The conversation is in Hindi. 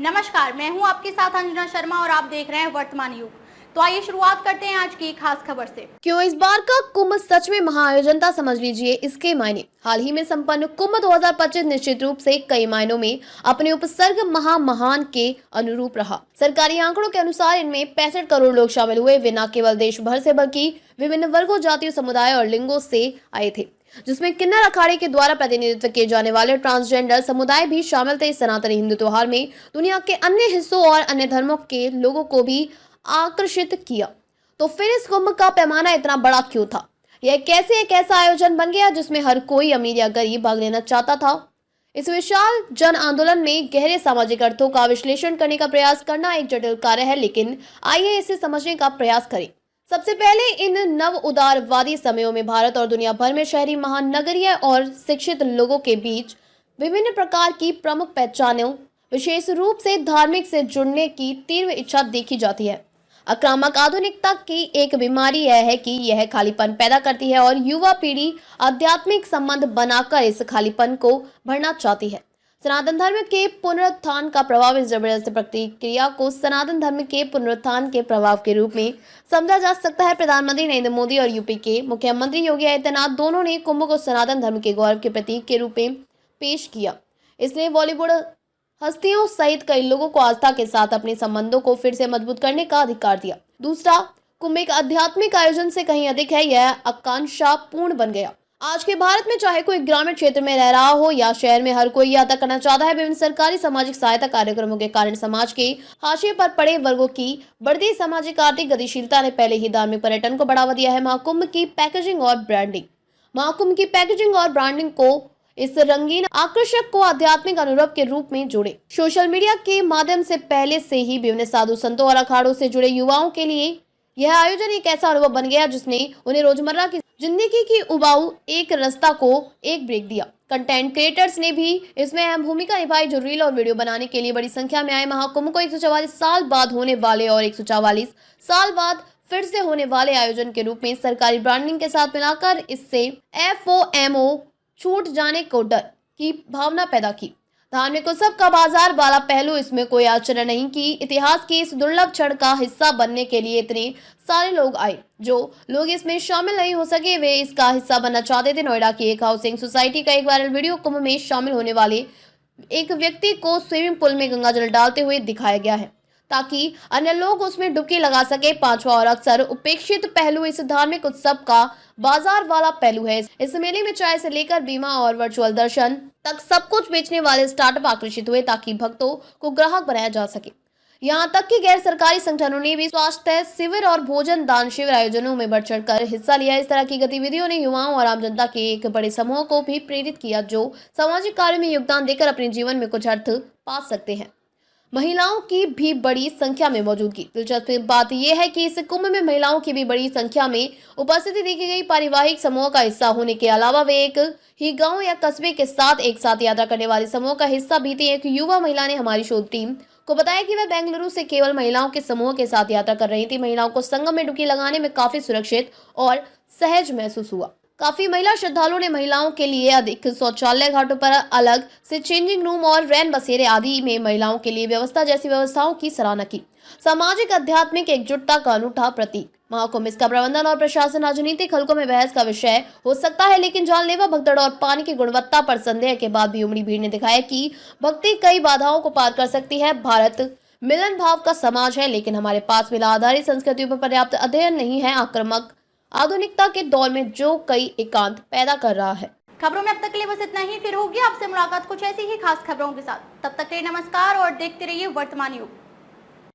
नमस्कार, मैं हूं आपके साथ अंजना शर्मा और आप देख रहे हैं वर्तमान युग। तो आइए शुरुआत करते हैं आज की खास खबर से। क्यों इस बार का कुंभ सच में महाआयोजन था, समझ लीजिए इसके मायने। हाल ही में संपन्न कुंभ 2025 निश्चित रूप से कई मायनों में अपने उपसर्ग महान के अनुरूप रहा। सरकारी आंकड़ों के अनुसार इनमें 65 करोड़ लोग शामिल हुए। वे न केवल देश भर से बल्कि विभिन्न वर्गों, जातियों, समुदाय और लिंगों से आए थे, जिसमें किन्नर अखाड़े के द्वारा प्रतिनिधित्व किए जाने वाले ट्रांसजेंडर समुदाय भी शामिल थे। इस सनातनी हिंदू त्योहार में दुनिया के अन्य हिस्सों और अन्य धर्मों के लोगों को भी आकर्षित किया। तो फिर इस कुंभ का पैमाना इतना बड़ा क्यों था? यह कैसे एक ऐसा आयोजन बन गया जिसमें हर कोई अमीर या गरीब भाग लेना चाहता था? इस विशाल जन आंदोलन में गहरे सामाजिक अर्थों का विश्लेषण करने का प्रयास करना एक जटिल कार्य है, लेकिन आइए इसे समझने का प्रयास करें। सबसे पहले इन नव उदारवादी समयों में भारत और दुनिया भर में शहरी, महानगरीय और शिक्षित लोगों के बीच विभिन्न प्रकार की प्रमुख पहचानों, विशेष रूप से धार्मिक से जुड़ने की तीव्र इच्छा देखी जाती है। आक्रामक आधुनिकता की एक बीमारी यह है कि यह खालीपन पैदा करती है और युवा पीढ़ी आध्यात्मिक संबंध बनाकर इस खालीपन को भरना चाहती है। सनातन धर्म के पुनरुत्थान का प्रभाव, इस जबरदस्त प्रतिक्रिया को सनातन धर्म के पुनरुत्थान के प्रभाव के रूप में समझा जा सकता है। प्रधानमंत्री नरेंद्र मोदी और यूपी के मुख्यमंत्री योगी आदित्यनाथ दोनों ने कुंभ को सनातन धर्म के गौरव के प्रतीक के रूप में पेश किया। इसने बॉलीवुड हस्तियों सहित कई लोगों को आस्था के साथ अपने संबंधों को फिर से मजबूत करने का अधिकार दिया। दूसरा, कुंभ एक आध्यात्मिक आयोजन से कहीं अधिक है। यह आकांक्षा पूर्ण बन गया। आज के भारत में चाहे कोई ग्रामीण क्षेत्र में रह रहा हो या शहर में, हर कोई यात्रा करना चाहता है। विभिन्न सरकारी सामाजिक सहायता कार्यक्रमों के कारण समाज के हाशिए पर पड़े वर्गों की बढ़ती सामाजिक आर्थिक गतिशीलता ने पहले ही धार्मिक पर्यटन को बढ़ावा दिया है। महाकुंभ की पैकेजिंग और ब्रांडिंग को इस रंगीन आकर्षक को आध्यात्मिक अनुभव के रूप में जोड़े। सोशल मीडिया के माध्यम से पहले से ही विभिन्न साधु संतों और अखाड़ों से जुड़े युवाओं के लिए यह आयोजन एक ऐसा अनुभव बन गया जिसने उन्हें रोजमर्रा की जिंदगी की उबाऊ एक रास्ता को एक ब्रेक दिया। कंटेंट क्रिएटर्स ने भी इसमें अहम भूमिका निभाई, जो रील और वीडियो बनाने के लिए बड़ी संख्या में आए। महाकुंभ को 144 साल बाद होने वाले और 144 साल बाद फिर से होने वाले आयोजन के रूप में सरकारी ब्रांडिंग के साथ मिलाकर इससे FOMO, छूट जाने को डर की भावना पैदा की। धार्मिक उत्सव का बाजार वाला पहलू, इसमें कोई आश्चर्य नहीं कि इतिहास की इस दुर्लभ क्षण का हिस्सा बनने के लिए इतने सारे लोग आए। जो लोग इसमें शामिल नहीं हो सके वे इसका हिस्सा बनना चाहते थे। नोएडा की एक हाउसिंग सोसाइटी का एक वायरल वीडियो कुंभ में शामिल होने वाले एक व्यक्ति को स्विमिंग पूल में गंगा जल डालते हुए दिखाया गया है ताकि अन्य लोग उसमें डुबकी लगा सके। पांचवा और अक्सर उपेक्षित पहलू इस धार्मिक उत्सव का बाजार वाला पहलू है। इस मेले में चाय से लेकर बीमा और वर्चुअल दर्शन तक सब कुछ बेचने वाले स्टार्टअप आकर्षित हुए ताकि भक्तों को ग्राहक बनाया जा सके। यहाँ तक कि गैर सरकारी संगठनों ने भी स्वास्थ्य शिविर और भोजन दान शिविर आयोजनों में बढ़ चढ़कर हिस्सा लिया। इस तरह की गतिविधियों ने युवाओं और आम जनता के एक बड़े समूह को भी प्रेरित किया, जो सामाजिक कार्य में योगदान देकर अपने जीवन में कुछ अर्थ पा सकते हैं। महिलाओं की भी बड़ी संख्या में मौजूदगी। दिलचस्प बात यह है कि इस कुंभ में महिलाओं की भी बड़ी संख्या में उपस्थिति देखी गई। पारिवारिक समूह का हिस्सा होने के अलावा वे एक ही गांव या कस्बे के साथ एक साथ यात्रा करने वाले समूह का हिस्सा भी थी। एक युवा महिला ने हमारी शोध टीम को बताया कि वह बेंगलुरु से केवल महिलाओं के समूह के साथ यात्रा कर रही थी। महिलाओं को संगम में डुबकी लगाने में काफी सुरक्षित और सहज महसूस हुआ। काफी महिला श्रद्धालुओं ने महिलाओं के लिए अधिक शौचालय, घाटों पर अलग से चेंजिंग रूम और रैन बसेरे आदि में महिलाओं के लिए व्यवस्था जैसी व्यवस्थाओं की सराहना की। सामाजिक आध्यात्मिक एकजुटता का अनूठा प्रतीक। महाकुंभ, इसका प्रबंधन और प्रशासन राजनीतिक हलकों में बहस का विषय हो सकता है, लेकिन जानलेवा भगदड़ और पानी की गुणवत्ता पर संदेह के बाद भी उमड़ी भीड़ ने दिखाया कि भक्ति कई बाधाओं को पार कर सकती है। भारत मिलन भाव का समाज है, लेकिन हमारे पास मिला आधारित संस्कृतियों पर पर्याप्त अध्ययन नहीं है। आक्रामक आधुनिकता के दौर में जो कई एकांत पैदा कर रहा है। खबरों में अब तक के लिए बस इतना ही। फिर होगी आपसे मुलाकात कुछ ऐसी ही खास खबरों के साथ। तब तक के लिए नमस्कार और देखते रहिए वर्तमान युग।